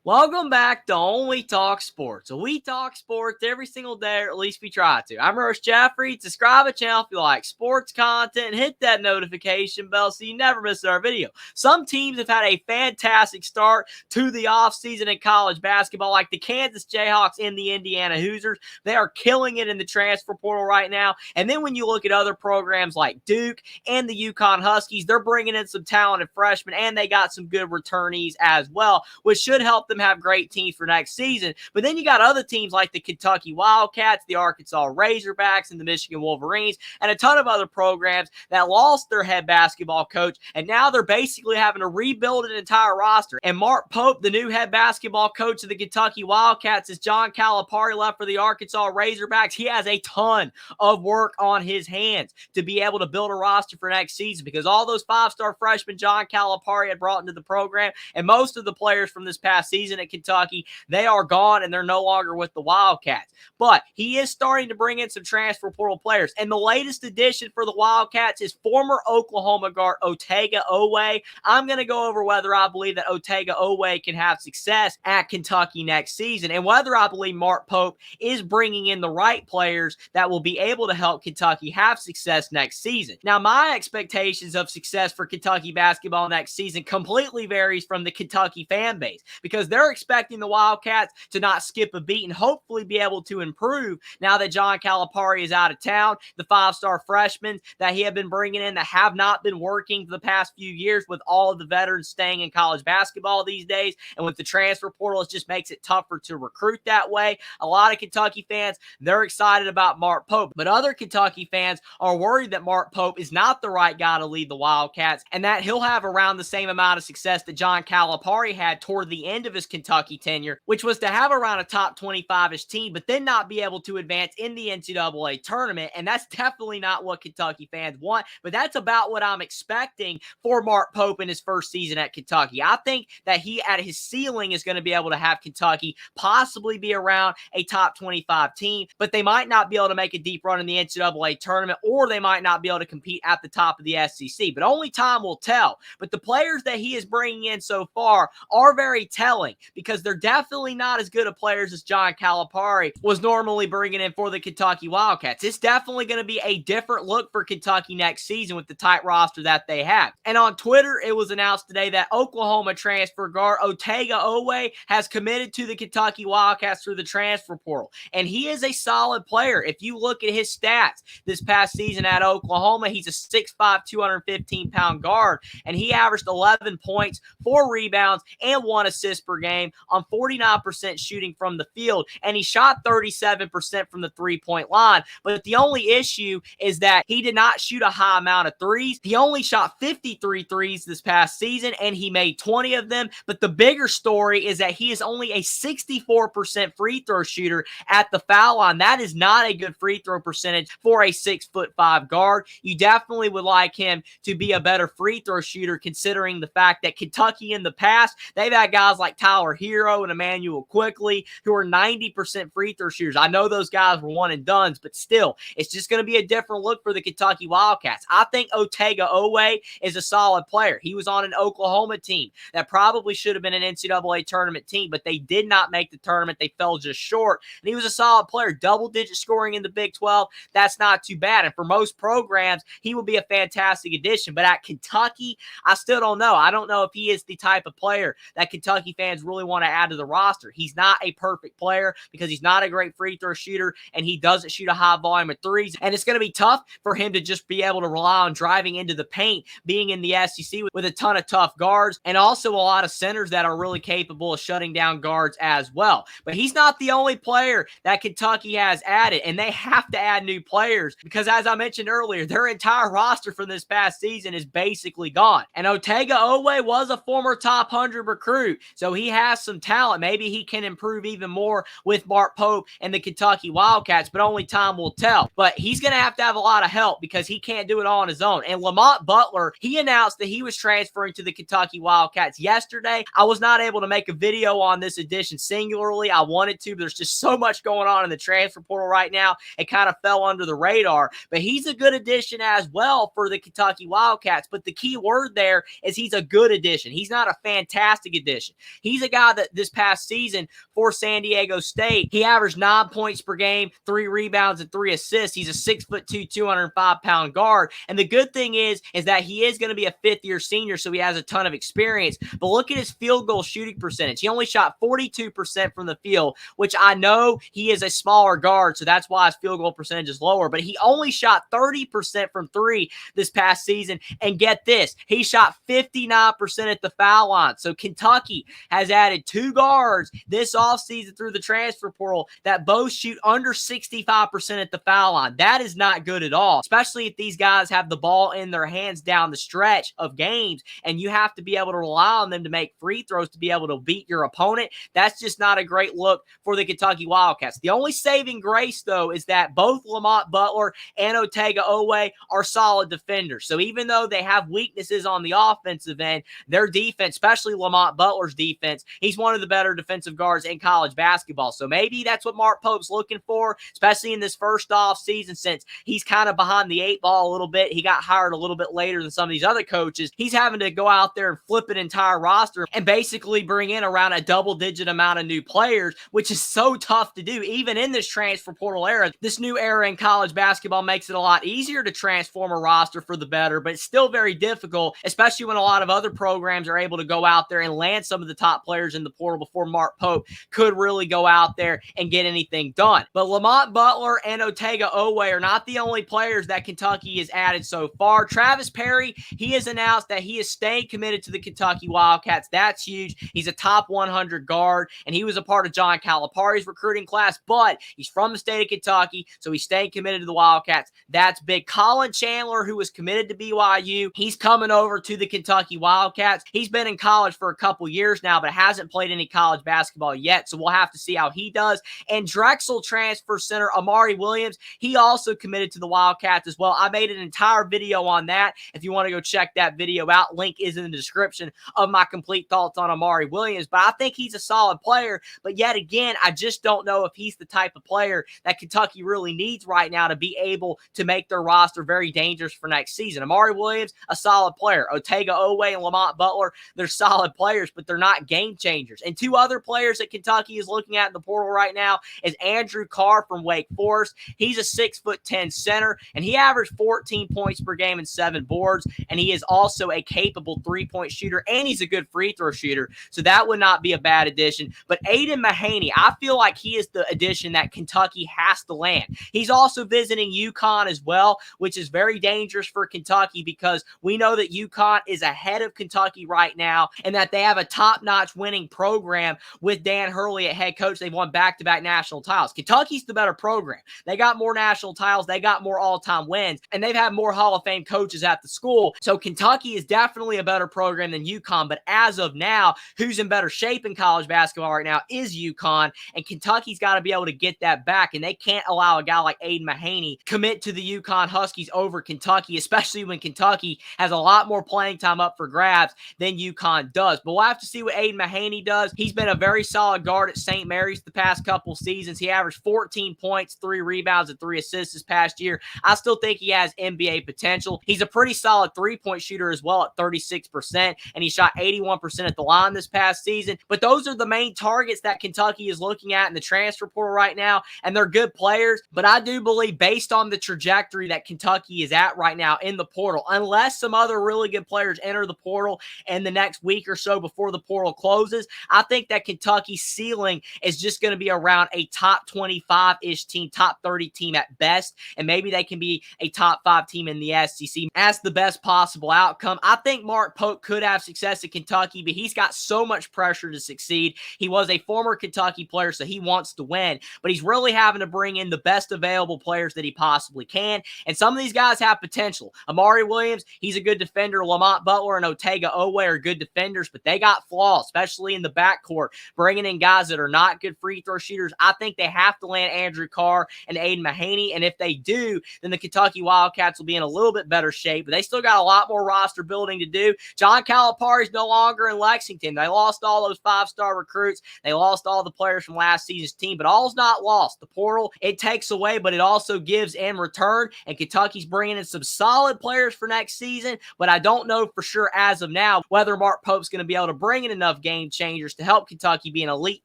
Welcome back to Only Talk Sports. So we talk sports every single day, or at least we try to. I'm Roche Jeffrey. Subscribe to the channel if you like sports content and hit that notification bell so you never miss our video. Some teams have had a fantastic start to the offseason in college basketball, like the Kansas Jayhawks and the Indiana Hoosiers. They are killing it in the transfer portal right now. And then when you look at other programs like Duke and the UConn Huskies, they're bringing in some talented freshmen, and they got some good returnees as well, which should help them have great teams for next season. But then you got other teams like the Kentucky Wildcats, the Arkansas Razorbacks, and the Michigan Wolverines, and a ton of other programs that lost their head basketball coach, and now they're basically having to rebuild an entire roster. And Mark Pope, the new head basketball coach of the Kentucky Wildcats, as John Calipari left for the Arkansas Razorbacks, he has a ton of work on his hands to be able to build a roster for next season, because all those five-star freshmen John Calipari had brought into the program, and most of the players from this past season at Kentucky, they are gone and they're no longer with the Wildcats. But he is starting to bring in some transfer portal players. And the latest addition for the Wildcats is former Oklahoma guard Otega Oweh. I'm going to go over whether I believe that Otega Oweh can have success at Kentucky next season, and whether I believe Mark Pope is bringing in the right players that will be able to help Kentucky have success next season. Now, my expectations of success for Kentucky basketball next season completely varies from the Kentucky fan base, because they're expecting the Wildcats to not skip a beat and hopefully be able to improve now that John Calipari is out of town. The five-star freshmen that he had been bringing in that have not been working for the past few years, with all of the veterans staying in college basketball these days, and with the transfer portal, it just makes it tougher to recruit that way. A lot of Kentucky fans, they're excited about Mark Pope, but other Kentucky fans are worried that Mark Pope is not the right guy to lead the Wildcats, and that he'll have around the same amount of success that John Calipari had toward the end of his Kentucky tenure, which was to have around a top 25-ish team, but then not be able to advance in the NCAA tournament. And that's definitely not what Kentucky fans want, but that's about what I'm expecting for Mark Pope in his first season at Kentucky. I think that he, at his ceiling, is going to be able to have Kentucky possibly be around a top 25 team, but they might not be able to make a deep run in the NCAA tournament, or they might not be able to compete at the top of the SEC, but only time will tell. But the players that he is bringing in so far are very telling, because they're definitely not as good of players as John Calipari was normally bringing in for the Kentucky Wildcats. It's definitely going to be a different look for Kentucky next season with the tight roster that they have. And on Twitter, it was announced today that Oklahoma transfer guard Otega Oweh has committed to the Kentucky Wildcats through the transfer portal. And he is a solid player. If you look at his stats this past season at Oklahoma, he's a 6'5", 215-pound guard, and he averaged 11 points, 4 rebounds, and 1 assist per game on 49% shooting from the field, and he shot 37% from the three-point line. But the only issue is that he did not shoot a high amount of threes. He only shot 53 threes this past season, and he made 20 of them. But the bigger story is that he is only a 64% free throw shooter at the foul line. That is not a good free throw percentage for a 6'5" guard. You definitely would like him to be a better free throw shooter, considering the fact that Kentucky in the past, they've had guys like Tyler Hero and Emmanuel Quickly who are 90% free throw shooters. I know those guys were one and dones, but still, it's just going to be a different look for the Kentucky Wildcats. I think Otega Oweh is a solid player. He was on an Oklahoma team that probably should have been an NCAA tournament team, but they did not make the tournament. They fell just short, and he was a solid player. Double-digit scoring in the Big 12, that's not too bad. And for most programs, he will be a fantastic addition. But at Kentucky, I still don't know. I don't know if he is the type of player that Kentucky fans really want to add to the roster. He's not a perfect player because he's not a great free throw shooter, and he doesn't shoot a high volume of threes. And it's going to be tough for him to just be able to rely on driving into the paint, being in the SEC with a ton of tough guards, and also a lot of centers that are really capable of shutting down guards as well. But he's not the only player that Kentucky has added, and they have to add new players because, as I mentioned earlier, their entire roster from this past season is basically gone. And Otega Oweh was a former top 100 recruit, so he has some talent. Maybe he can improve even more with Mark Pope and the Kentucky Wildcats, but only time will tell. But he's going to have a lot of help because he can't do it all on his own. And Lamont Butler, he announced that he was transferring to the Kentucky Wildcats yesterday. I was not able to make a video on this edition singularly. I wanted to, but there's just so much going on in the transfer portal right now. It kind of fell under the radar, but he's a good addition as well for the Kentucky Wildcats. But the key word there is he's a good addition. He's not a fantastic addition. He's a guy that this past season for San Diego State, he averaged 9 points per game, 3 rebounds, and 3 assists. He's a 6'2", 205-pound guard. And the good thing is that he is going to be a fifth-year senior, so he has a ton of experience. But look at his field goal shooting percentage. He only shot 42% from the field, which I know he is a smaller guard, so that's why his field goal percentage is lower. But he only shot 30% from three this past season. And get this, he shot 59% at the foul line. So Kentucky has added 2 guards this offseason through the transfer portal that both shoot under 65% at the foul line. That is not good at all, especially if these guys have the ball in their hands down the stretch of games, and you have to be able to rely on them to make free throws to be able to beat your opponent. That's just not a great look for the Kentucky Wildcats. The only saving grace, though, is that both Lamont Butler and Otega Oweh are solid defenders. So even though they have weaknesses on the offensive end, their defense, especially Lamont Butler's defense, he's one of the better defensive guards in college basketball. So maybe that's what Mark Pope's looking for, especially in this first off season, since he's kind of behind the 8 ball a little bit. He got hired a little bit later than some of these other coaches. He's having to go out there and flip an entire roster and basically bring in around a double-digit amount of new players, which is so tough to do, even in this transfer portal era. This new era in college basketball makes it a lot easier to transform a roster for the better, but it's still very difficult, especially when a lot of other programs are able to go out there and land some of the top players in the portal before Mark Pope could really go out there and get anything done. But Lamont Butler and Otega Oweh are not the only players that Kentucky has added so far. Travis Perry, he has announced that he is staying committed to the Kentucky Wildcats. That's huge. He's a top 100 guard, and he was a part of John Calipari's recruiting class, but he's from the state of Kentucky, so he's staying committed to the Wildcats. That's big. Colin Chandler, who was committed to BYU, he's coming over to the Kentucky Wildcats. He's been in college for a couple years now, but hasn't played any college basketball yet, so we'll have to see how he does. And Drexel transfer center Amari Williams, he also committed to the Wildcats as well. I made an entire video on that. If you want to go check that video out, link is in the description of my complete thoughts on Amari Williams. But I think he's a solid player, but yet again, I just don't know if he's the type of player that Kentucky really needs right now to be able to make their roster very dangerous for next season. Amari Williams, a solid player. Otega Oweh and Lamont Butler, they're solid players, but they're not game changers. And 2 other players that Kentucky is looking at in the portal right now is Andrew Carr from Wake Forest. He's a 6'10" center, and he averaged 14 points per game and 7 boards, and he is also a capable 3-point shooter, and he's a good free throw shooter, so that would not be a bad addition. But Aiden Mahaney, I feel like he is the addition that Kentucky has to land. He's also visiting UConn as well, which is very dangerous for Kentucky because we know that UConn is ahead of Kentucky right now and that they have a top-notch winning program with Dan Hurley at head coach. They've won back-to-back national titles. Kentucky's the better program. They got more national titles. They got more all-time wins, and they've had more Hall of Fame coaches at the school. So Kentucky is definitely a better program than UConn, but as of now, who's in better shape in college basketball right now is UConn, and Kentucky's got to be able to get that back, and they can't allow a guy like Aiden Mahaney commit to the UConn Huskies over Kentucky, especially when Kentucky has a lot more playing time up for grabs than UConn does. But we'll have to see what Aiden Mahaney does. He's been a very solid guard at St. Mary's the past couple seasons. He averaged 14 points, 3 rebounds, and 3 assists this past year. I still think he has NBA potential. He's a pretty solid 3-point shooter as well at 36%, and he shot 81% at the line this past season. But those are the main targets that Kentucky is looking at in the transfer portal right now, and they're good players. But I do believe, based on the trajectory that Kentucky is at right now in the portal, unless some other really good players enter the portal in the next week or so before the portal closes, I think that Kentucky's ceiling is just going to be around a top 25-ish team, top 30 team at best, and maybe they can be a top 5 team in the SEC as the best possible outcome. I think Mark Pope could have success at Kentucky, but he's got so much pressure to succeed. He was a former Kentucky player, so he wants to win, but he's really having to bring in the best available players that he possibly can, and some of these guys have potential. Amari Williams, he's a good defender. Lamont Butler and Otega Oweh are good defenders, but they got flaws, especially in the backcourt, bringing in guys that are not good free throw shooters. I think they have to land Andrew Carr and Aiden Mahaney, and if they do, then the Kentucky Wildcats will be in a little bit better shape, but they still got a lot more roster building to do. John Calipari's no longer in Lexington. They lost all those 5-star recruits. They lost all the players from last season's team, but all's not lost. The portal, it takes away, but it also gives in return, and Kentucky's bringing in some solid players for next season, but I don't know for sure as of now whether Mark Pope's going to be able to bring in enough enough game changers to help Kentucky be an elite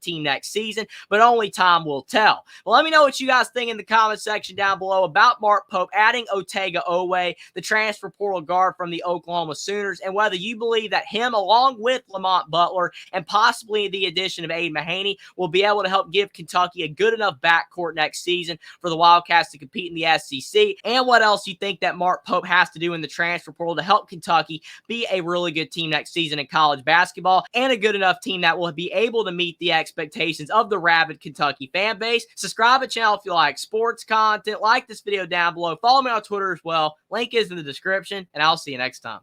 team next season, but only time will tell. Well, let me know what you guys think in the comment section down below about Mark Pope adding Otega Oweh, the transfer portal guard from the Oklahoma Sooners, and whether you believe that him, along with Lamont Butler and possibly the addition of Aiden Mahaney, will be able to help give Kentucky a good enough backcourt next season for the Wildcats to compete in the SEC, and what else you think that Mark Pope has to do in the transfer portal to help Kentucky be a really good team next season in college basketball, and a good enough team that will be able to meet the expectations of the rabid Kentucky fan base. Subscribe to the channel if you like sports content. Like this video down below. Follow me on Twitter as well. Link is in the description, and I'll see you next time.